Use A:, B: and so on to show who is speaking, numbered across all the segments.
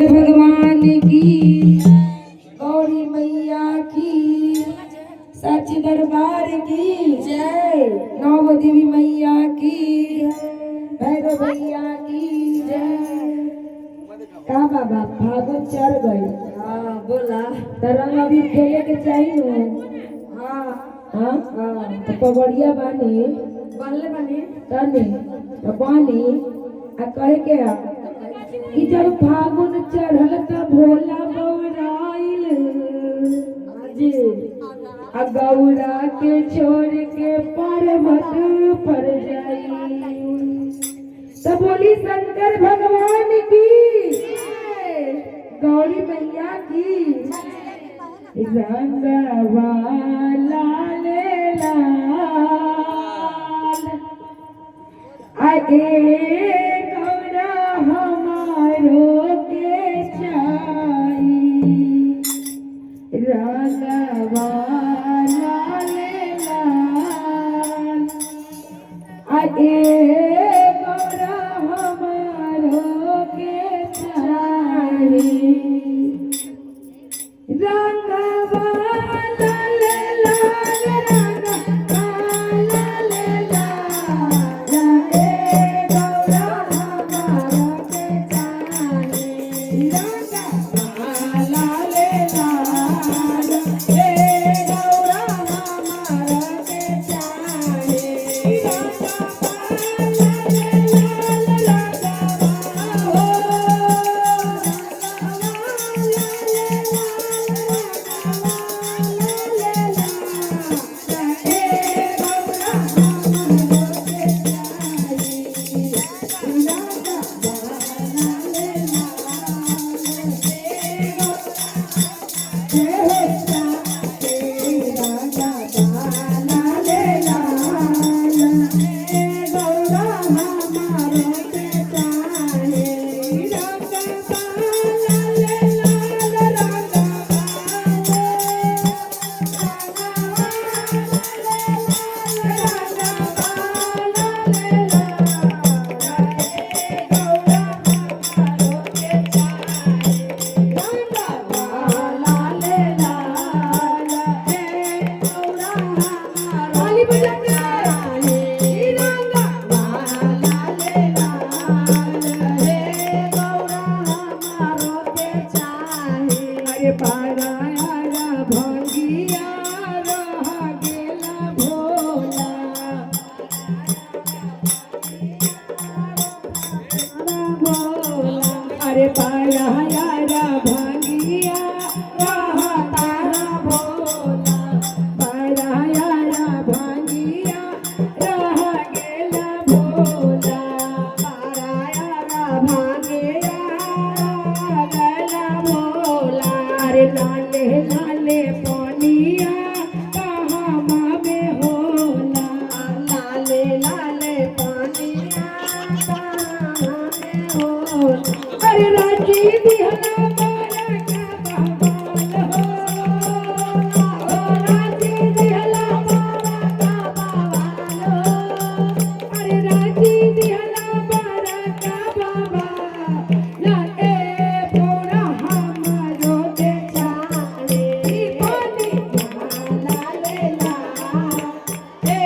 A: भगवान की, गौरी मैया की, सच दरबार की जय, नौ देवी मैया की, भैरव भैया की जय। का बाबा फागुन चढ़ गई।
B: हाँ बोला।
A: तरंग अभी खेले के चाहिए।
B: हाँ
A: हाँ हाँ तो पवड़िया बानी
B: बनले बनी
A: तने तो बानी आ कहे के आ कि जब फागुन चढ़ल त भोला बौराइल
B: जी
A: आ गौरा के छोड़ के पर्वत पर जाई। तो बोली शंकर भगवान की, गौरी मैया की, रंगवा लाल लाल आगे गौरा हमारो के चाई। रंगवा लाल लाल आगे गौरा हमारो के चाई। रंगवा लाल लाल रंगवा लाल लाल ए गौरा हमारा के चाही। रंगवा लाल लाल ए गौरा हमारा के चाही। रंगवा लाल लाल अरे पाया यारा भांगिया रहा तारा भोला। पाया यारा भांगिया रहा गेला भोला। पाया यारा भांगिया गेला भोला। अरे लाले लाले पानिया कहाँ मावे होला। लाले लाले पानिया कहाँ मावे होला। अरे राजी दिहला बारा का बाबाल हो। राजी दिहला बारा का बाबाल हो। अरे राजी दिहला बारा का बाबाल ए भोरा हमारो के चाहे। पानी लाले लाल ए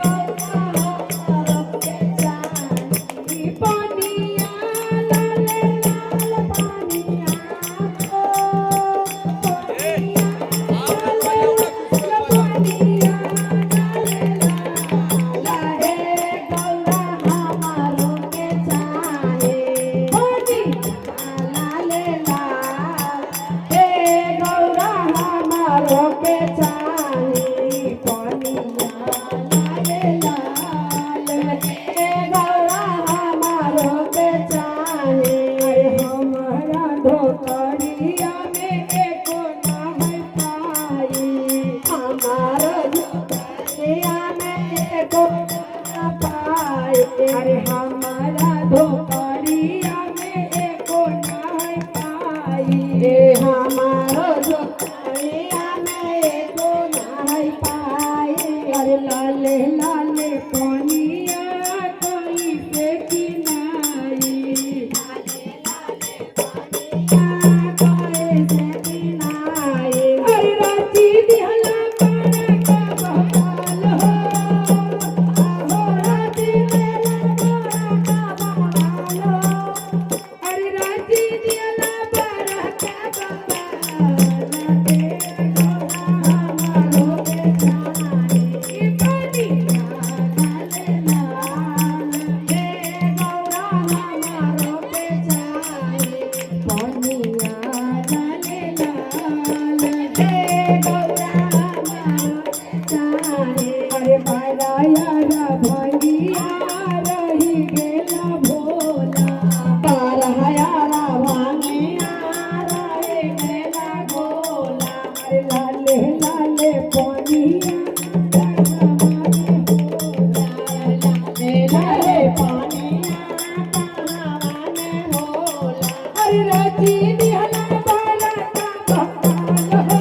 A: गौरा हमारो के चाहे। पानिया अरे हमारा धोकरिया में एको नहीं पाई। हमारा धोकरिया में एको नहीं पाई। अरे लाले लाले पानिया कोई से की नाई। लाले लाले पानिया दियला बड़ा का बाबा लागे गौरा हमारो बेचारे ई पनिया लाले लाल हे गौरा हमारो बेचारे पनिया लाले लाल हे गौरा हमारो बेचारे अरे बारा यारा भंगिया रही गेला भोला बारा यारा भंगिया रही गेला भोला अरे लाले लाले पनिया लाले लाले पनिया ताराने भोला अरे राती दिहला बाला का भक्ताल हो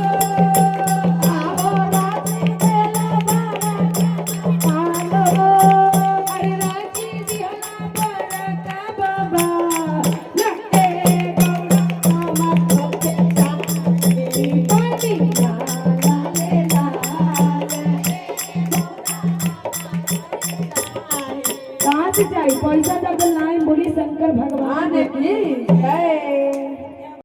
A: आवो राती दिहला बाला का भक्ताल हो अरे राती दिहला बाला का बाबा लगे गौरा हमारो बेचारे पनिया लाले लाल कहाँ से चाहिए पैसा तक लाई बोली शंकर भगवान
B: हाँ देखी
A: जय